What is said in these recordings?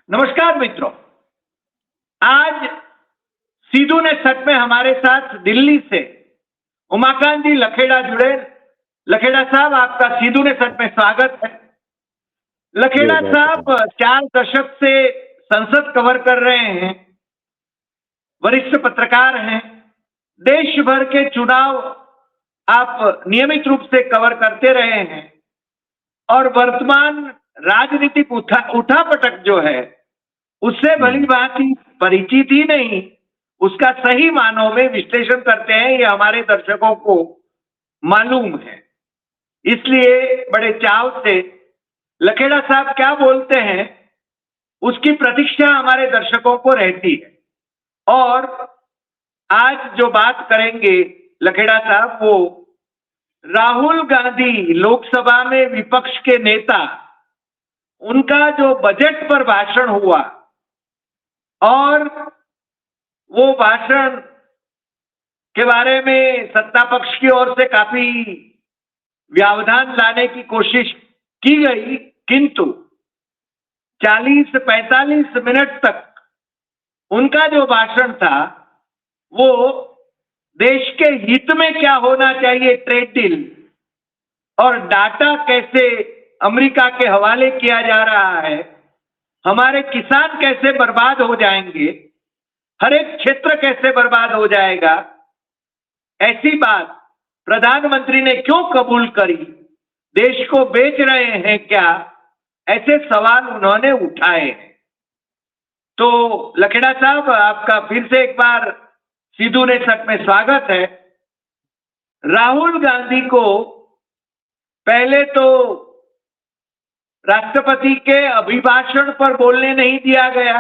नमस्कार मित्रों। आज सीधू ने सच में हमारे साथ दिल्ली से उमाकांत जी लखेड़ा जुड़े। लखेड़ा साहब, आपका सीधू ने सच में स्वागत है। जी लखेड़ा जय श्री साहब राम। 4 दशक से संसद कवर कर रहे हैं, वरिष्ठ पत्रकार हैं। देश भर के चुनाव आप नियमित रूप से कवर करते रहे हैं और वर्तमान राजनीतिक उठापटक जो है उससे भली भांति परिचित ही नहीं, उसका सही मानों में विश्लेषण करते हैं, ये हमारे दर्शकों को मालूम है। इसलिए बड़े चाव से लखेड़ा साहब क्या बोलते हैं उसकी प्रतीक्षा हमारे दर्शकों को रहती है। और आज जो बात करेंगे लखेड़ा साहब, वो राहुल गांधी लोकसभा में विपक्ष के नेता, उनका जो बजट पर भाषण हुआ और वो भाषण के बारे में सत्ता पक्ष की ओर से काफी व्यवधान लाने की कोशिश की गई, किंतु 40-45 मिनट तक उनका जो भाषण था वो देश के हित में क्या होना चाहिए, ट्रेड डील और डाटा कैसे अमेरिका के हवाले किया जा रहा है, हमारे किसान कैसे बर्बाद हो जाएंगे, हर एक क्षेत्र कैसे बर्बाद हो जाएगा, ऐसी बात प्रधानमंत्री ने क्यों कबूल करी, देश को बेच रहे हैं क्या, ऐसे सवाल उन्होंने उठाए हैं। तो लखेड़ा साहब, आपका फिर से एक बार सीधू ने सच में स्वागत है। राहुल गांधी को पहले तो राष्ट्रपति के अभिभाषण पर बोलने नहीं दिया गया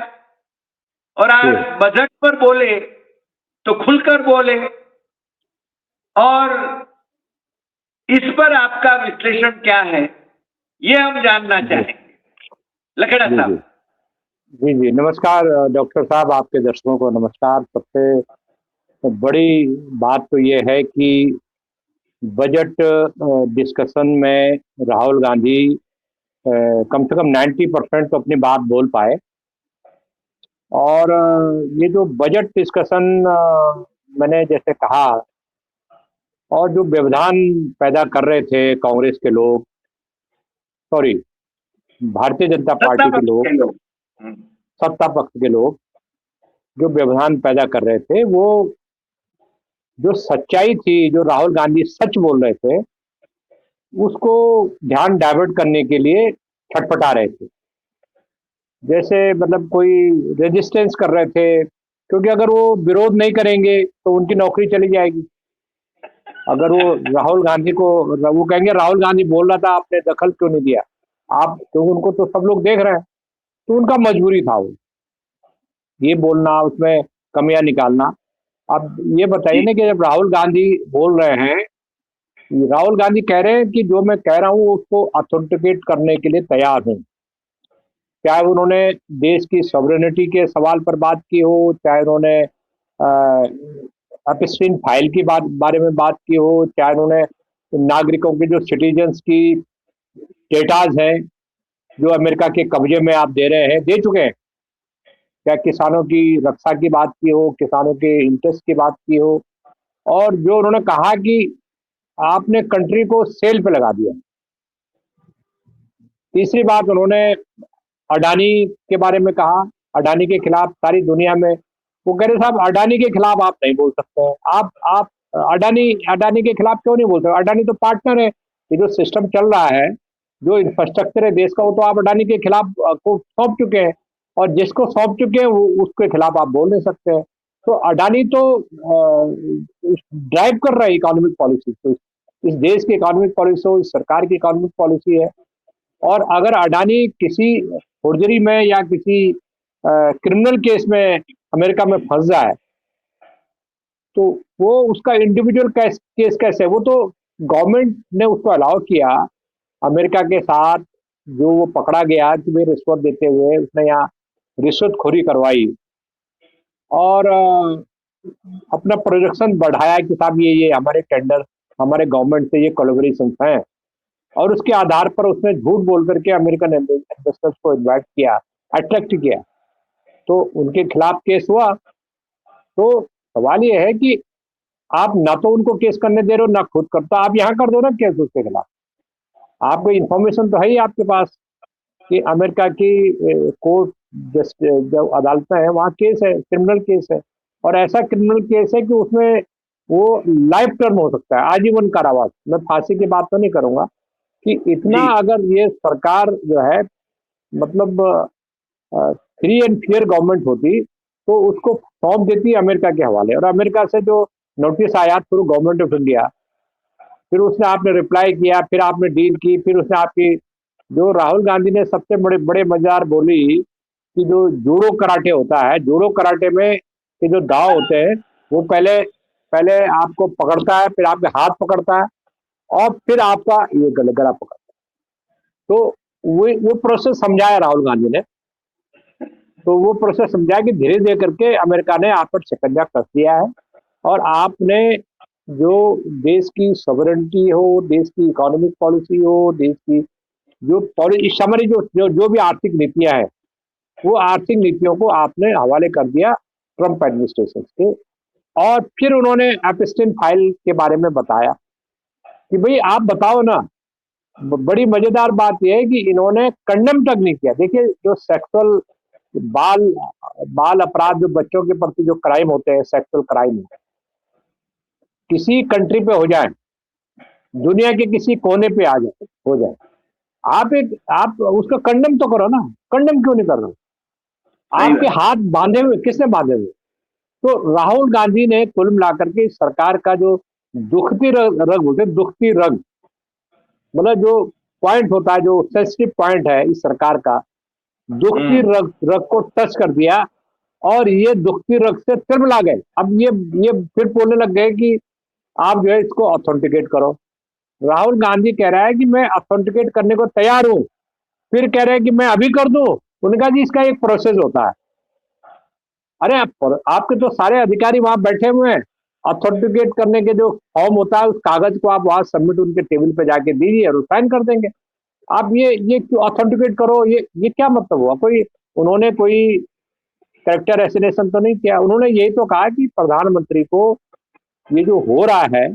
और आज बजट पर बोले तो खुलकर बोले, और इस पर आपका विश्लेषण क्या है, ये हम जानना चाहेंगे लखेड़ा साहब। जी जी नमस्कार डॉक्टर साहब, आपके दर्शकों को नमस्कार। सबसे बड़ी बात तो ये है कि बजट डिस्कशन में राहुल गांधी कम से कम 90% तो अपनी बात बोल पाए। और ये जो बजट डिस्कशन मैंने जैसे कहा, और जो व्यवधान पैदा कर रहे थे कांग्रेस के लोग, सॉरी भारतीय जनता पार्टी के लोग, सत्ता पक्ष के लोग जो व्यवधान पैदा कर रहे थे, वो जो सच्चाई थी, जो राहुल गांधी सच बोल रहे थे, उसको ध्यान डाइवर्ट करने के लिए छटपटा रहे थे। जैसे मतलब कोई रेजिस्टेंस कर रहे थे, क्योंकि अगर वो विरोध नहीं करेंगे तो उनकी नौकरी चली जाएगी। अगर वो राहुल गांधी को, वो कहेंगे राहुल गांधी बोल रहा था, आपने दखल क्यों नहीं दिया, आप तो, उनको तो सब लोग देख रहे हैं। तो उनका मजबूरी था वो ये बोलना, उसमें कमियां निकालना। अब ये बताइए ना कि जब राहुल गांधी बोल रहे हैं, राहुल गांधी कह रहे हैं कि जो मैं कह रहा हूं उसको ऑथेंटिकेट करने के लिए तैयार हूं। चाहे उन्होंने देश की सॉवरेनिटी के सवाल पर बात की हो, चाहे उन्होंने एपिस्टीन फाइल की बारे में बात की हो, चाहे उन्होंने नागरिकों के जो सिटीजन्स की डेटाज हैं जो अमेरिका के कब्जे में आप दे रहे हैं, दे चुके हैं, क्या किसानों की रक्षा की बात की हो, किसानों के इंटरेस्ट की बात की हो, और जो उन्होंने कहा कि आपने कंट्री को सेल पे लगा दिया। तीसरी बात उन्होंने अडानी के बारे में कहा, अडानी के खिलाफ सारी दुनिया में, वो कह रहे साहब अडानी के खिलाफ आप नहीं बोल सकते हैं। आप अडानी के खिलाफ क्यों नहीं बोल सकते? अडानी तो पार्टनर है। ये जो सिस्टम चल रहा है, जो इंफ्रास्ट्रक्चर है देश का, वो तो आप अडानी के खिलाफ को सौंप चुके हैं, और जिसको सौंप चुके हैं वो उसके खिलाफ आप बोल नहीं सकते हैं। तो अडानी तो ड्राइव कर रहा है इकोनॉमिक पॉलिसी, तो इस देश की इकोनॉमिक पॉलिसी हो, इस सरकार की इकोनॉमिक पॉलिसी है। और अगर अडानी किसी फोर्जरी में या किसी क्रिमिनल केस में अमेरिका में फंस जाए, तो वो उसका इंडिविजुअल केस कैसे, वो तो गवर्नमेंट ने उसको अलाउ किया। अमेरिका के साथ जो वो पकड़ा गया कि वे रिश्वत देते हुए, उसने यहाँ रिश्वतखोरी करवाई और अपना प्रोजेक्शन बढ़ाया कि साहब ये हमारे टेंडर, हमारे गवर्नमेंट से ये कोलैबोरेशंस हैं, और उसके आधार पर उसने झूठ बोल करके अमेरिकन इन्वेस्टर्स को इन्वाइट किया अट्रैक्ट किया, तो उनके खिलाफ केस हुआ। तो सवाल ये है कि आप ना तो उनको केस करने दे रहे हो, ना खुद करते हो, आप यहाँ कर दो ना केस उसके खिलाफ। आपको इन्फॉर्मेशन तो है ही आपके पास कि अमेरिका की कोर्ट, जस्ट जो अदालतें हैं वहाँ केस है, क्रिमिनल केस है, और ऐसा क्रिमिनल केस है कि उसमें वो लाइफ टर्म हो सकता है, आजीवन कारावास। मैं फांसी की बात तो नहीं करूंगा कि इतना जी अगर ये सरकार जो है, मतलब फ्री एंड फेयर गवर्नमेंट होती तो उसको सौंप देती अमेरिका के हवाले, और अमेरिका से जो नोटिस आया थ्रू गवर्नमेंट ऑफ इंडिया, फिर उसने आपने रिप्लाई किया, फिर आपने डील की, फिर उसने आपकी, जो राहुल गांधी ने सबसे बड़े बड़े मजेदार बोली कि जो जूडो कराटे होता है, जूडो कराटे में के जो दाव होते हैं, वो पहले पहले आपको पकड़ता है, फिर आपके हाथ पकड़ता है, और फिर आपका ये गला पकड़ता है। तो वो प्रोसेस समझाया राहुल गांधी ने। तो वो प्रोसेस समझाया कि धीरे धीरे करके अमेरिका ने आप पर शिकंजा कस दिया है, और आपने जो देश की सॉवरेनिटी हो, देश की इकोनॉमिक पॉलिसी हो, देश की जो इस समय जो भी आर्थिक नीतियां हैं, वो आर्थिक नीतियों को आपने हवाले कर दिया ट्रंप एडमिनिस्ट्रेशन के। और फिर उन्होंने एपस्टीन फाइल के बारे में बताया कि भाई आप बताओ ना। बड़ी मजेदार बात यह है कि इन्होंने कंडेम तक नहीं किया। देखिए, जो सेक्सुअल बाल बाल अपराध, जो बच्चों के प्रति जो क्राइम होते हैं, सेक्सुअल क्राइम, किसी कंट्री पे हो जाए, दुनिया के किसी कोने पे आ जाए, हो जाए, आप उसका कंडेम तो करो ना। कंडेम क्यों नहीं कर रहे? सही आपके बात। हाथ बांधे हुए, किसने बांधे हुए? तो राहुल गांधी ने कुल मिलाकर के सरकार का जो दुखती रग रग बोलते हैं, दुखती रग, मतलब जो पॉइंट होता है, जो सेंसिटिव पॉइंट है इस सरकार का, दुखती हम्म। रग रग को टच कर दिया। और ये दुखती रग से तिलमिला गए। अब ये फिर बोलने लग गए कि आप जो है इसको ऑथेंटिकेट करो। राहुल गांधी कह रहा है कि मैं ऑथेंटिकेट करने को तैयार हूं, फिर कह रहे हैं कि मैं अभी कर दूं। उन्होंने कहा जी इसका एक प्रोसेस होता है। अरे आपके तो सारे अधिकारी वहां बैठे हुए हैं, ऑथेंटिकेट करने के जो फॉर्म होता है, उस कागज को आप वहां सबमिट उनके टेबल पे जाके दीजिए और साइन कर देंगे। आप ये क्यों ऑथेंटिकेट करो? ये क्या मतलब हुआ? कोई उन्होंने कोई कैरेक्टर एसिनेशन तो नहीं किया। उन्होंने यही तो कहा कि प्रधानमंत्री को ये जो हो रहा है,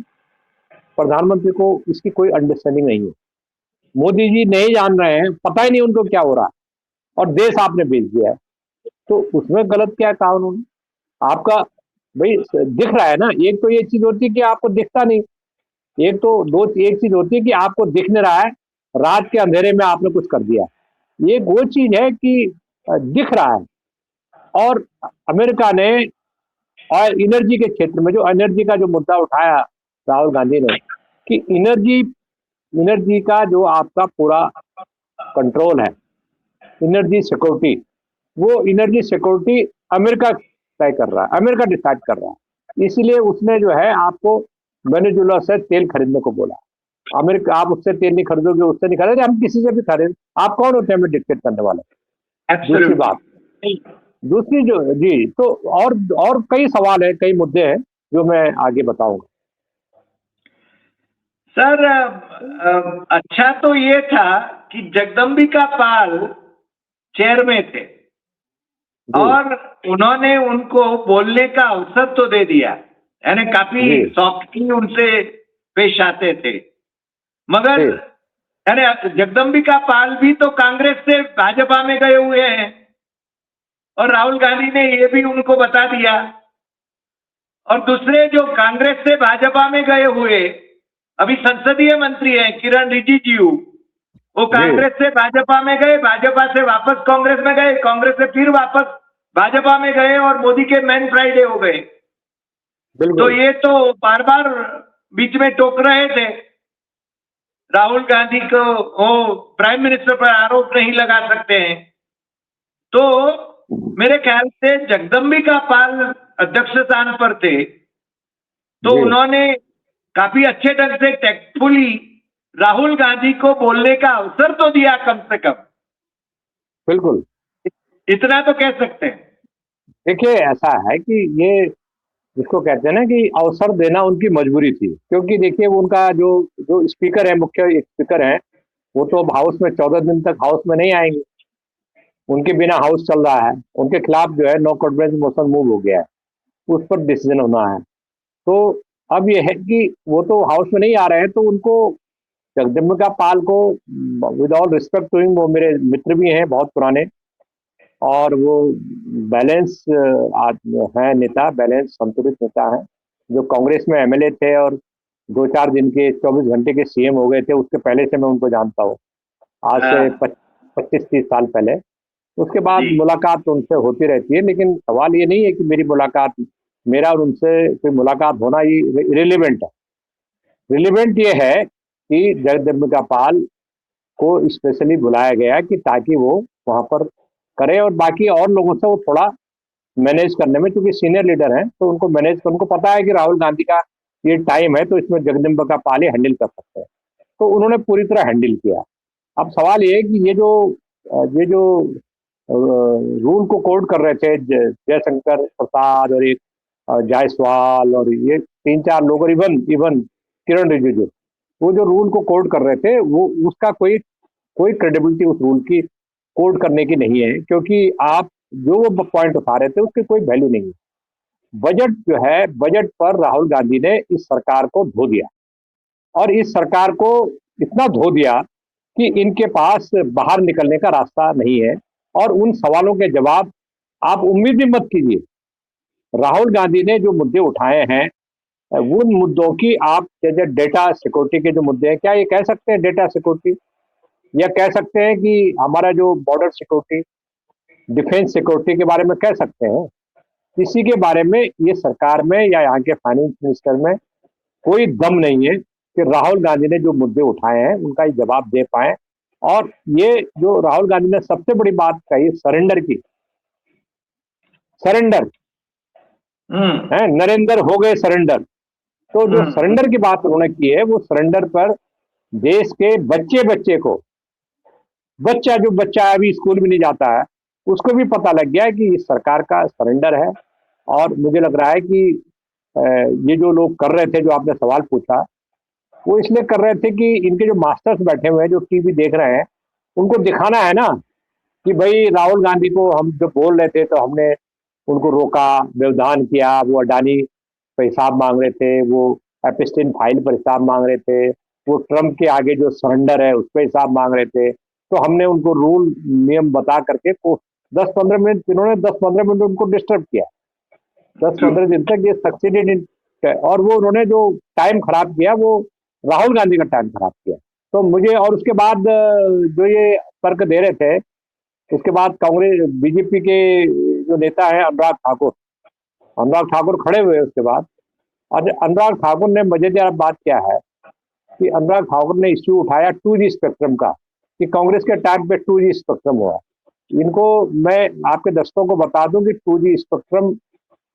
प्रधानमंत्री को इसकी कोई अंडरस्टैंडिंग नहीं है। मोदी जी नहीं जान रहे हैं, पता ही नहीं उनको क्या हो रहा है, और देश आपने भेज दिया है। तो उसमें गलत क्या कहा उन्होंने? आपका भाई दिख रहा है ना। एक तो ये चीज होती है कि आपको दिखता नहीं, एक तो दो एक चीज होती है कि आपको दिख नहीं रहा है, रात के अंधेरे में आपने कुछ कर दिया। ये वो चीज है कि दिख रहा है। और अमेरिका ने, और एनर्जी के क्षेत्र में जो एनर्जी का जो मुद्दा उठाया राहुल गांधी ने, कि एनर्जी एनर्जी का जो आपका पूरा कंट्रोल है, एनर्जी सिक्योरिटी, वो एनर्जी सिक्योरिटी अमेरिका तय कर रहा है, अमेरिका डिसाइड कर रहा है। इसीलिए उसने जो है आपको वेनेजुएला से तेल खरीदने को बोला। अमेरिका, आप उससे तेल नहीं खरीदोगे, उससे नहीं खरीदोगे, हम किसी से भी खरीद। आप कौन होते हैं हमें डिक्टेट करने वाले? दूसरी बात, एब्सोल्युटली। दूसरी जो जी, तो और कई सवाल है, कई मुद्दे हैं जो मैं आगे बताऊंगा। सर, अच्छा तो ये था कि जगदम्बिका पाल चेयर में थे जी और उन्होंने उनको बोलने का अवसर तो दे दिया, यानी काफी जी सॉफ्टली उनसे पेश आते थे। मगर जी यानी जगदम्बिका पाल भी तो कांग्रेस से भाजपा में गए हुए हैं और राहुल गांधी ने ये भी उनको बता दिया। और दूसरे जो कांग्रेस से भाजपा में गए हुए अभी संसदीय मंत्री हैं किरण रिजिजू, वो जी कांग्रेस से भाजपा में गए, भाजपा से वापस कांग्रेस में गए, कांग्रेस से फिर वापस भाजपा में गए और मोदी के मैन फ्राइडे हो गए। तो बिल्कुल ये तो बार बार बीच में टोक रहे थे राहुल गांधी को, वो प्राइम मिनिस्टर पर आरोप नहीं लगा सकते हैं। तो मेरे ख्याल से जगदम्बिका पाल अध्यक्ष स्थान पर थे, तो जी उन्होंने काफी अच्छे ढंग से टेक्टफुली राहुल गांधी को बोलने का अवसर तो दिया कम से कम, बिल्कुल। इतना तो कह सकते हैं। देखिए, ऐसा है कि ये जिसको कहते हैं ना कि अवसर देना उनकी मजबूरी थी, क्योंकि देखिए वो उनका जो जो स्पीकर है, मुख्य स्पीकर है, वो तो अब हाउस में 14 दिन तक हाउस में नहीं आएंगे। उनके बिना हाउस चल रहा है, उनके खिलाफ जो है नो कॉन्फिडेंस मोशन मूव हो गया है, उस पर डिसीजन होना है। तो अब ये है कि वो तो हाउस में नहीं आ रहे हैं, तो उनको जगदम्बिका पाल को, with all respect to him, वो मेरे मित्र भी हैं बहुत पुराने, और वो बैलेंस है नेता, बैलेंस संतुलित नेता है, जो कांग्रेस में एमएलए थे और 2-4 दिन के 24 घंटे के सीएम हो गए थे। उसके पहले से मैं उनको जानता हूँ, आज से हाँ, 25-30 साल पहले। उसके बाद जी। मुलाकात तो उनसे होती रहती है, लेकिन सवाल ये नहीं है कि मेरा और उनसे कोई मुलाकात होना ये रिलेवेंट है। रिलेवेंट ये है कि जगदम्बिका पाल को स्पेशली बुलाया गया कि ताकि वो वहाँ पर करे, और बाकी और लोगों से वो थोड़ा मैनेज करने में, क्योंकि सीनियर लीडर हैं, तो उनको मैनेज कर, उनको पता है कि राहुल गांधी का ये टाइम है, तो इसमें जगदम्बिका पाल ही हैंडल कर सकते हैं। तो उन्होंने पूरी तरह हैंडल किया। अब सवाल ये है कि ये जो रूल को कोड कर रहे थे, जयशंकर प्रसाद और एक जायसवाल और ये 3-4 लोग, और इवन इवन किरण रिजिजू, वो जो रूल को कोड कर रहे थे, वो उसका कोई कोई क्रेडिबिलिटी उस रूल की कोड करने की नहीं है, क्योंकि आप जो वो पॉइंट उठा रहे थे उसकी कोई वैल्यू नहीं है। बजट जो है, बजट पर राहुल गांधी ने इस सरकार को धो दिया, और इस सरकार को इतना धो दिया कि इनके पास बाहर निकलने का रास्ता नहीं है। और उन सवालों के जवाब आप उम्मीद भी मत कीजिए। राहुल गांधी ने जो मुद्दे उठाए हैं, उन मुद्दों की आप, जैसे डेटा सिक्योरिटी के जो मुद्दे हैं, क्या ये कह सकते हैं डेटा सिक्योरिटी, या कह सकते हैं कि हमारा जो बॉर्डर सिक्योरिटी, डिफेंस सिक्योरिटी के बारे में कह सकते हैं? किसी के बारे में ये सरकार में या यहाँ के फाइनेंस मिनिस्टर में कोई दम नहीं है कि राहुल गांधी ने जो मुद्दे उठाए हैं उनका ये जवाब दे पाए। और ये जो राहुल गांधी ने सबसे बड़ी बात कही, सरेंडर की, सरेंडर हम्म। है, नरेंद्र हो गए सरेंडर। तो जो हम्म। सरेंडर की बात उन्होंने की है, वो सरेंडर पर देश के बच्चे बच्चे को, जो बच्चा अभी स्कूल में नहीं जाता है, उसको भी पता लग गया है कि इस सरकार का सरेंडर है। और मुझे लग रहा है कि ये जो लोग कर रहे थे, जो आपने सवाल पूछा, वो इसलिए कर रहे थे कि इनके जो मास्टर्स बैठे हुए हैं, जो टीवी देख रहे हैं, उनको दिखाना है ना कि भाई राहुल गांधी को हम जब बोल रहे थे तो हमने उनको रोका, व्यवधान किया, वो अडानी पर हिसाब मांग रहे थे, वो एपिस्टीन फाइल पर हिसाब मांग रहे थे, वो ट्रंप के आगे जो सरेंडर है उस पर हिसाब मांग रहे थे। तो हमने उनको रूल नियम बता करके को 10-15 मिनट, इन्होंने 10-15 मिनट उनको डिस्टर्ब किया, 10-15 दिन तक ये सक्सीडेड इन। और वो उन्होंने जो टाइम खराब किया, वो राहुल गांधी का टाइम खराब किया। तो मुझे, और उसके बाद जो ये तर्क दे रहे थे, उसके बाद कांग्रेस बीजेपी के जो नेता है अनुराग ठाकुर खड़े हुए उसके बाद। और अनुराग ठाकुर ने मजेदार बात क्या है कि अनुराग ठाकुर ने इश्यू उठाया 2G स्पेक्ट्रम का, कि कांग्रेस के टाइम पे 2G स्पेक्ट्रम हुआ। इनको मैं आपके दर्शकों को बता दूं कि 2G स्पेक्ट्रम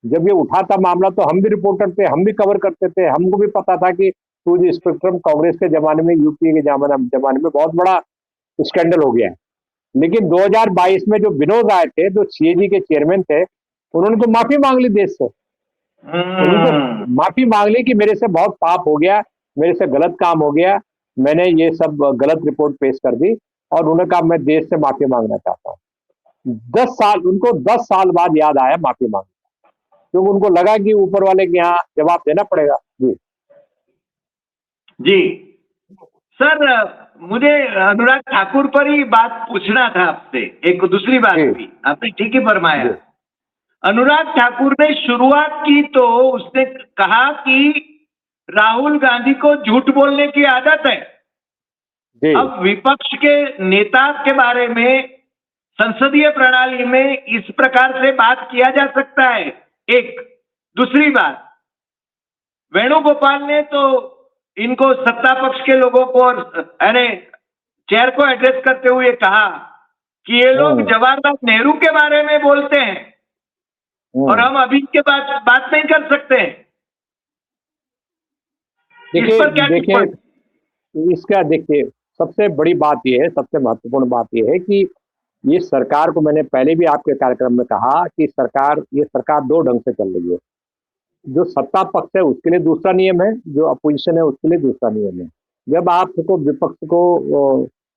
जब ये उठा था मामला, तो हम भी रिपोर्टर थे, हम भी कवर करते थे, हमको भी पता था कि 2G स्पेक्ट्रम कांग्रेस के जमाने में, यूपीए के जमाने में बहुत बड़ा स्कैंडल हो गया है। लेकिन 2022 में जो विनोद राय थे, जो सीएजी के चेयरमैन थे, उन्होंने तो माफी मांग ली देश से। उन्होंने तो हम्म। माफी मांग ली कि मेरे से बहुत पाप हो गया, मेरे से गलत काम हो गया, मैंने ये सब गलत रिपोर्ट पेश कर दी, और उन्होंने कहा मैं देश से माफी मांगना चाहता हूँ। 10 साल, उनको 10 साल बाद याद आया माफी मांगना, क्योंकि उनको लगा कि ऊपर वाले के यहाँ जवाब देना पड़ेगा। जी जी। सर, मुझे अनुराग ठाकुर पर ही बात पूछना था आपसे, एक दूसरी बात जी भी आपने ठीक ही फरमाया। जी अनुराग ठाकुर ने शुरुआत की तो उसने कहा कि राहुल गांधी को झूठ बोलने की आदत है। जी अब विपक्ष के नेता के बारे में संसदीय प्रणाली में इस प्रकार से बात किया जा सकता है, एक। दूसरी बात, वेणुगोपाल ने तो इनको सत्ता पक्ष के लोगों को और यानी चेयर को एड्रेस करते हुए कहा कि ये लोग हम्म जवाहरलाल नेहरू के बारे में बोलते हैं और हम्म हम अभी के बाद बात नहीं कर सकते हैं। इस देखिए पर क्या देखिए टिप्पणी? इसका देखिए, सबसे बड़ी बात यह है, सबसे महत्वपूर्ण बात यह है कि ये सरकार को, मैंने पहले भी आपके कार्यक्रम में कहा कि ये सरकार दो ढंग से चल रही है। जो सत्ता पक्ष है उसके लिए दूसरा नियम है, जो अपोजिशन है उसके लिए दूसरा नियम है। जब आपको विपक्ष को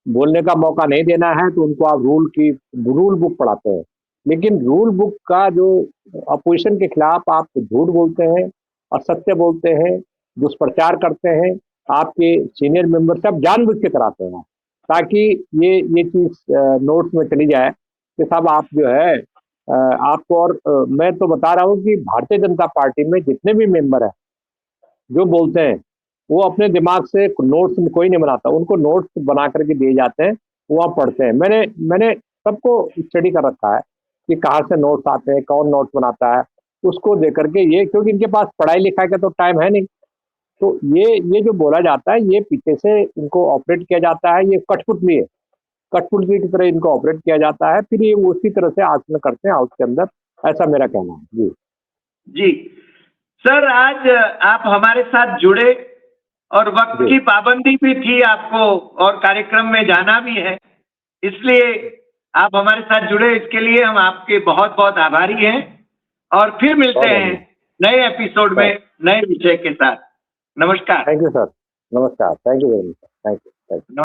बोलने का मौका नहीं देना है तो उनको आप रूल बुक पढ़ाते हैं। लेकिन रूल बुक का जो अपोजिशन के खिलाफ आप झूठ बोलते हैं, असत्य बोलते हैं, दुष्प्रचार करते हैं, आपके सीनियर मेंबर सब जानबूझ के कराते हैं, ताकि ये चीज़ नोट्स में चली जाए कि साहब आप जो है आपको और मैं तो बता रहा हूँ कि भारतीय जनता पार्टी में जितने भी मेंबर हैं, जो बोलते हैं, वो अपने दिमाग से नोट्स में कोई नहीं बनाता, उनको नोट्स बना करके दिए जाते हैं, वो आप पढ़ते हैं। मैंने सबको स्टडी कर रखा है कि कहाँ से नोट्स आते हैं, कौन नोट्स बनाता है, उसको देख करके ये क्योंकि इनके पास पढ़ाई लिखाई का तो टाइम है नहीं, तो ये जो बोला जाता है, ये पीछे से इनको ऑपरेट किया जाता है, ये कठपुतली है। कठपुतली की तरह इनको ऑपरेट किया जाता है, फिर ये उसी तरह से आचरण करते हैं हाउस के अंदर, ऐसा मेरा कहना है। जी। जी सर, आज आप हमारे साथ जुड़े और वक्त जी। की पाबंदी भी थी आपको और कार्यक्रम में जाना भी है, इसलिए आप हमारे साथ जुड़े, इसके लिए हम आपके बहुत बहुत आभारी हैं और फिर मिलते बहुत हैं धन्यवाद नए एपिसोड सर। में नए विषय के साथ। नमस्कार। Thank you sir. नमस्कार। Thank you very much sir. Thank you.